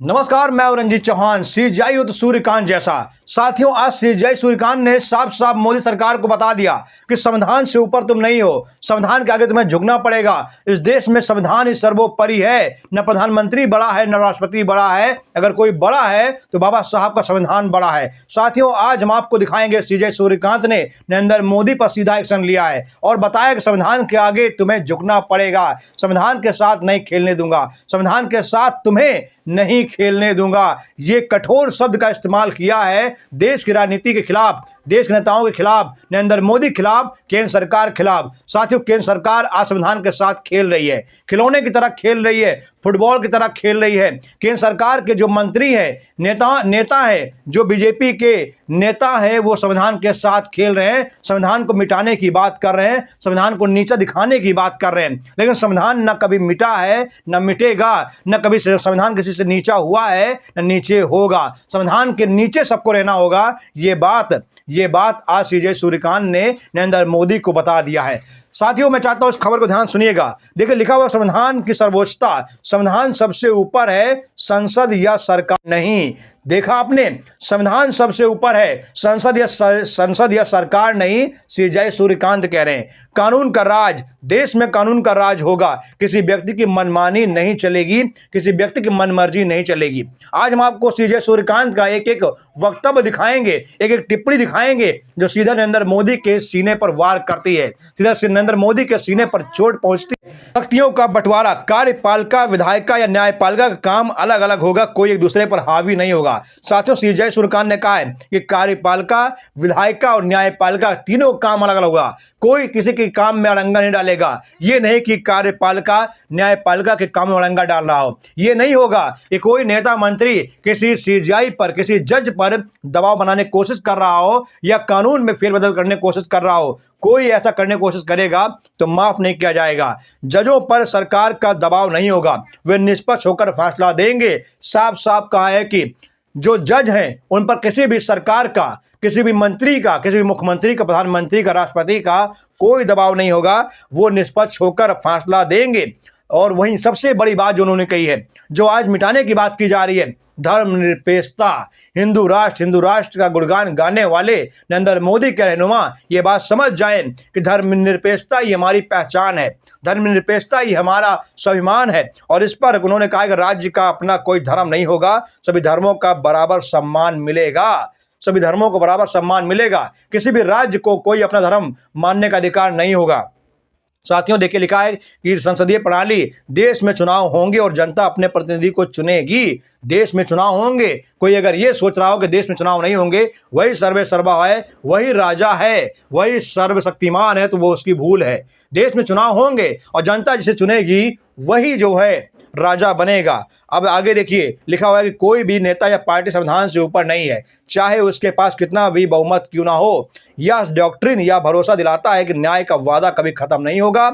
नमस्कार, मैं हूं रंजीत चौहान। सीजीआई हो तो सूर्यकांत जैसा। साथियों, आज सीजीआई सूर्यकांत ने साफ साफ मोदी सरकार को बता दिया कि संविधान से ऊपर तुम नहीं हो, संविधान के आगे तुम्हें झुकना पड़ेगा। इस देश में संविधान ही सर्वोपरि है। न प्रधानमंत्री बड़ा है, न राष्ट्रपति बड़ा है। अगर कोई बड़ा है तो बाबा साहब का संविधान बड़ा है। साथियों, आज हम आपको दिखाएंगे सीजीआई सूर्यकांत ने नरेंद्र मोदी पर सीधा एक्शन लिया है और बताया कि संविधान के आगे तुम्हें झुकना पड़ेगा। संविधान के साथ नहीं खेलने दूंगा, संविधान के साथ तुम्हें नहीं खेलने दूंगा। ये कठोर शब्द का इस्तेमाल किया है देश की राजनीति के खिलाफ, देश के नेताओं के खिलाफ, नरेंद्र मोदी के खिलाफ, केंद्र सरकार के खिलाफ। साथियों, केंद्र सरकार आज संविधान के साथ खेल रही है, खिलौने की तरह खेल रही है, फुटबॉल की तरह खेल रही है। केंद्र सरकार के जो मंत्री हैं, नेता है, जो बीजेपी के नेता है, वो संविधान के साथ खेल रहे हैं, संविधान को मिटाने की बात कर रहे हैं, संविधान को नीचा दिखाने की बात कर रहे हैं। लेकिन संविधान न कभी मिटा है, न मिटेगा, न कभी संविधान किसी से नीचा हुआ है, न नीचे होगा। संविधान के नीचे सबको रहना होगा। ये बात आज सीजीआई सूर्यकांत ने नरेंद्र मोदी को बता दिया है। साथियों, मैं चाहता हूं इस खबर को ध्यान सुनिएगा। देखिए, लिखा हुआ संविधान की सर्वोच्चता, संविधान सबसे ऊपर है, संसद या सरकार नहीं। देखा आपने, संविधान सबसे ऊपर है, संसद या सरकार नहीं। सीजीआई सूर्यकांत कह रहे हैं कानून का राज, देश में कानून का राज होगा। किसी व्यक्ति की मनमानी नहीं चलेगी, किसी व्यक्ति की मनमर्जी नहीं चलेगी। आज हम आपको सीजीआई सूर्यकांत का एक एक वक्तव्य दिखाएंगे, एक एक टिप्पणी दिखाएंगे जो सीधा नरेंद्र मोदी के सीने पर वार करती है, सीधा नरेंद्र मोदी के सीने पर चोट पहुंचती है। शक्तियों का बंटवारा, कार्यपालिका, विधायिका या न्यायपालिका का काम अलग अलग होगा, कोई एक दूसरे पर हावी नहीं होगा। साथियों, सीजीआई सूर्यकांत ने कहा है कि कार्यपालिका, विधायिका और न्यायपालिका तीनों काम अलग अलग होगा, कोई किसी के काम में अड़ंगा नहीं डालेगा। ये नहीं कि कार्यपालिका न्यायपालिका के काम में अड़ंगा डाल रहा हो, ये नहीं होगा। ये कोई नेता मंत्री किसी सीजीआई पर, किसी जज पर दबाव बनाने की कोशिश कर रहा हो या कानून में फेरबदल करने की कोशिश कर रहा हो, कोई ऐसा करने की कोशिश करेगा तो माफ नहीं किया जाएगा। जजों पर सरकार का दबाव नहीं होगा, वे निष्पक्ष होकर फैसला देंगे। साफ साफ कहा है कि जो जज हैं उन पर किसी भी सरकार का, किसी भी मंत्री का, किसी भी मुख्यमंत्री का, प्रधानमंत्री का, राष्ट्रपति का कोई दबाव नहीं होगा, वो निष्पक्ष होकर फैसला देंगे। और वहीं सबसे बड़ी बात जो उन्होंने कही है, जो आज मिटाने की बात की जा रही है, धर्मनिरपेक्षता, हिंदू राष्ट्र का गुणगान गाने वाले नरेंद्र मोदी के रहनुमा ये बात समझ जाएं कि धर्मनिरपेक्षता ही हमारी पहचान है, धर्मनिरपेक्षता ही हमारा स्वाभिमान है। और इस पर उन्होंने कहा कि राज्य का अपना कोई धर्म नहीं होगा, सभी धर्मों का बराबर सम्मान मिलेगा, सभी धर्मों को बराबर सम्मान मिलेगा। किसी भी राज्य को कोई अपना धर्म मानने का अधिकार नहीं होगा। साथियों, देखिए, लिखा है कि संसदीय प्रणाली, देश में चुनाव होंगे और जनता अपने प्रतिनिधि को चुनेगी। देश में चुनाव होंगे। कोई अगर ये सोच रहा हो कि देश में चुनाव नहीं होंगे, वही सर्वे सर्वा है, वही राजा है, वही सर्वशक्तिमान है, तो वो उसकी भूल है। देश में चुनाव होंगे और जनता जिसे चुनेगी वही जो है राजा बनेगा। अब आगे देखिए, लिखा हुआ है कि कोई भी नेता या पार्टी संविधान से ऊपर नहीं है, चाहे उसके पास कितना भी बहुमत क्यों ना हो। यह डॉक्ट्रिन यह भरोसा दिलाता है कि न्याय का वादा कभी खत्म नहीं होगा।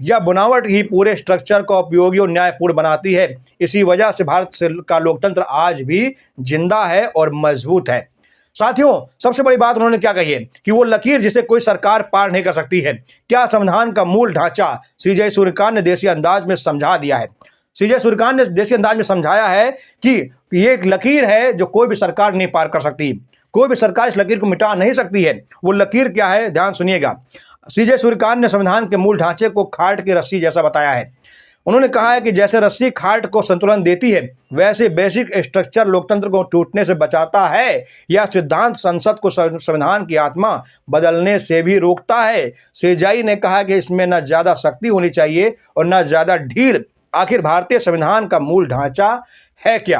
यह बनावट ही पूरे स्ट्रक्चर को उपयोगी और न्यायपूर्ण बनाती है। इसी वजह से भारत का लोकतंत्र आज भी जिंदा है और मजबूत है। साथियों, सबसे बड़ी बात उन्होंने क्या कही है कि वो लकीर जिसे कोई सरकार पार नहीं कर सकती है। क्या संविधान का मूल ढांचा सीजीआई सूर्यकांत ने देसी अंदाज में समझा दिया है। सीजीआई सूर्यकांत ने देसी अंदाज में समझाया है कि ये एक लकीर है जो कोई भी सरकार नहीं पार कर सकती, कोई भी सरकार इस लकीर को मिटा नहीं सकती है। वो लकीर क्या है, ध्यान सुनिएगा। सीजीआई सूर्यकांत ने संविधान के मूल ढांचे को खाट की रस्सी जैसा बताया है। उन्होंने कहा है कि जैसे रस्सी खाट को संतुलन देती है, वैसे बेसिक स्ट्रक्चर लोकतंत्र को टूटने से बचाता है। यह सिद्धांत संसद को संविधान की आत्मा बदलने से भी रोकता है। सीजीआई ने कहा कि इसमें न ज्यादा शक्ति होनी चाहिए और न ज्यादा ढील। आखिर भारतीय संविधान का मूल ढांचा है क्या।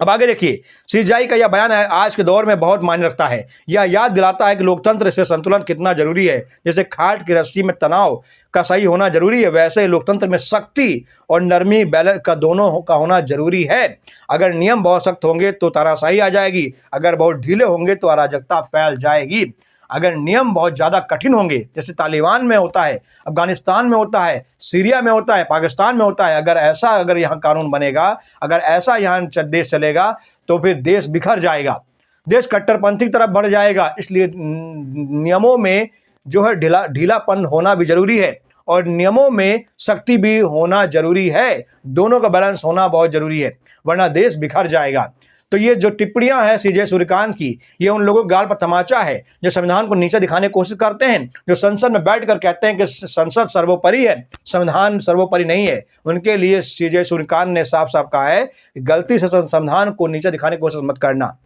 अब आगे देखिए, सीजीआई का यह बयान है आज के दौर में बहुत मायने रखता है। यह याद दिलाता है कि लोकतंत्र से संतुलन कितना जरूरी है। जैसे खाट की रस्सी में तनाव का सही होना जरूरी है, वैसे ही लोकतंत्र में शक्ति और नरमी बैलेंस का दोनों का होना जरूरी है। अगर नियम बहुत सख्त होंगे तो तानाशाही आ जाएगी, अगर बहुत ढीले होंगे तो अराजकता फैल जाएगी। अगर नियम बहुत ज़्यादा कठिन होंगे, जैसे तालिबान में होता है, अफगानिस्तान में होता है, सीरिया में होता है, पाकिस्तान में होता है, अगर यहाँ कानून बनेगा, अगर ऐसा यहाँ देश चलेगा तो फिर देश बिखर जाएगा, देश कट्टरपंथी की तरफ बढ़ जाएगा। इसलिए नियमों में जो है ढीलापन होना भी जरूरी है और नियमों में सख्ती भी होना जरूरी है। दोनों का बैलेंस होना बहुत जरूरी है, वरना देश बिखर जाएगा। तो ये जो टिप्पणियां हैं सीजे सूर्यकांत की, ये उन लोगों के गाल पर तमाचा है जो संविधान को नीचे दिखाने की कोशिश करते हैं, जो संसद में बैठकर कहते हैं कि संसद सर्वोपरि है, संविधान सर्वोपरि नहीं है। उनके लिए सीजे सूर्यकांत ने साफ साफ कहा है कि गलती से संविधान को नीचे दिखाने की कोशिश मत करना।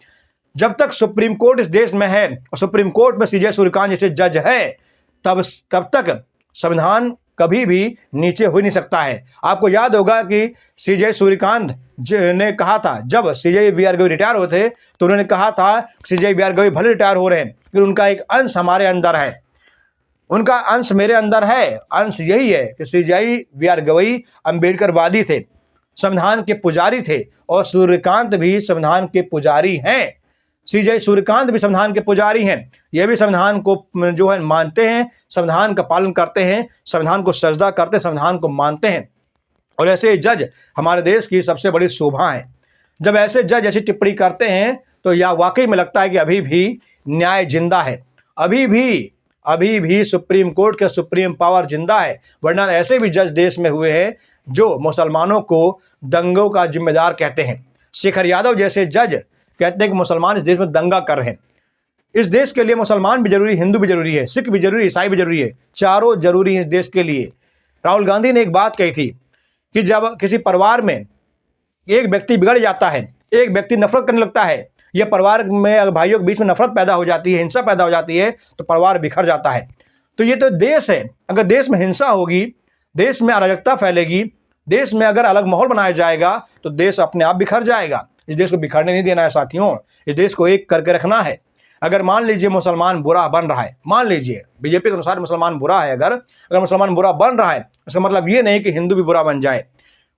जब तक सुप्रीम कोर्ट इस देश में है और सुप्रीम कोर्ट में सीजे सूर्यकांत जैसे जज है, तब तक संविधान कभी भी नीचे हो नहीं सकता है। आपको याद होगा कि सीजे सूर्यकांत ने कहा था, जब सीजे वी आर गवई रिटायर हुए थे तो उन्होंने कहा था सीजे वी आर गवई भले रिटायर हो रहे हैं लेकिन उनका एक अंश हमारे अंदर है, उनका अंश मेरे अंदर है। अंश यही है कि सीजे वी आर गवई अम्बेडकरवादी थे, संविधान के पुजारी थे, और सूर्यकांत भी संविधान के पुजारी हैं। सीजे सूर्यकांत भी संविधान के पुजारी हैं। ये भी संविधान को जो है मानते हैं, संविधान का पालन करते हैं, संविधान को सजदा करते हैं, संविधान को मानते हैं। और ऐसे जज हमारे देश की सबसे बड़ी शोभा है। जब ऐसे जज ऐसी टिप्पणी करते हैं तो यह वाकई में लगता है कि अभी भी न्याय जिंदा है, अभी भी सुप्रीम कोर्ट के सुप्रीम पावर जिंदा है। वरना ऐसे भी जज देश में हुए हैं जो मुसलमानों को दंगों का जिम्मेदार कहते हैं। शेखर यादव जैसे जज कहते हैं कि मुसलमान इस देश में दंगा कर रहे हैं। इस देश के लिए मुसलमान भी जरूरी, हिंदू भी जरूरी है, सिख भी जरूरी, ईसाई भी जरूरी है, चारों जरूरी हैं इस देश के लिए। राहुल गांधी ने एक बात कही थी कि जब किसी परिवार में एक व्यक्ति बिगड़ जाता है, एक व्यक्ति नफरत करने लगता है, या परिवार में भाइयों के बीच में नफरत पैदा हो जाती है, हिंसा पैदा हो जाती है, तो परिवार बिखर जाता है। तो ये तो देश है। अगर देश में हिंसा होगी, देश में अराजकता फैलेगी, देश में अगर अलग माहौल बनाया जाएगा तो देश अपने आप बिखर जाएगा। इस देश को बिखरने नहीं देना है साथियों, इस देश को एक करके रखना है। अगर मान लीजिए मुसलमान बुरा बन रहा है, मान लीजिए बीजेपी के अनुसार मुसलमान बुरा है, अगर मुसलमान बुरा बन रहा है, इसका मतलब ये नहीं कि हिंदू भी बुरा बन जाए।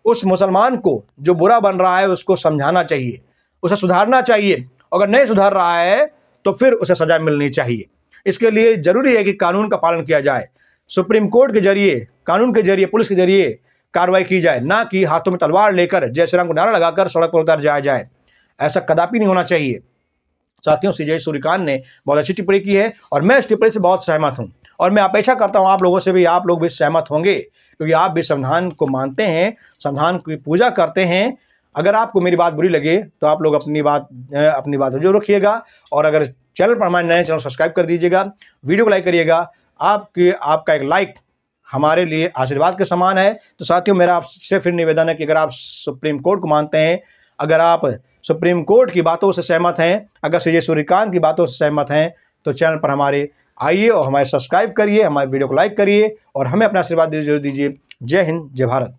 उस मुसलमान को जो बुरा बन रहा है उसको समझाना चाहिए, उसे सुधारना चाहिए। अगर नहीं सुधार रहा है तो फिर उसे सजा मिलनी चाहिए। इसके लिए जरूरी है कि कानून का पालन किया जाए, सुप्रीम कोर्ट के जरिए, कानून के जरिए, पुलिस के जरिए कार्रवाई की जाए, ना कि हाथों में तलवार लेकर जय श्री राम को नारा लगाकर सड़क पर उतर जाया जाए। ऐसा कदापि नहीं होना चाहिए। साथियों, सीजे सूर्यकांत ने बहुत अच्छी टिप्पणी की है और मैं इस टिप्पणी से बहुत सहमत हूं, और मैं अपेक्षा करता हूं आप लोगों से भी, आप लोग भी सहमत होंगे, क्योंकि आप भी संविधान को मानते हैं, संविधान की पूजा करते हैं। अगर आपको मेरी बात बुरी लगे तो आप लोग अपनी बात जरूर रखिएगा, और अगर चैनल पर हमारे नए चैनल सब्सक्राइब कर दीजिएगा, वीडियो को लाइक करिएगा। आपका एक लाइक हमारे लिए आशीर्वाद के समान है। तो साथियों, मेरा आपसे फिर निवेदन है कि अगर आप सुप्रीम कोर्ट को मानते हैं, अगर आप सुप्रीम कोर्ट की बातों से सहमत हैं, अगर सीजे सूर्यकांत की बातों से सहमत हैं, तो चैनल पर हमारे आइए और हमारे सब्सक्राइब करिए, हमारे वीडियो को लाइक करिए और हमें अपना आशीर्वाद जरूर दीजिए। जय हिंद, जय भारत।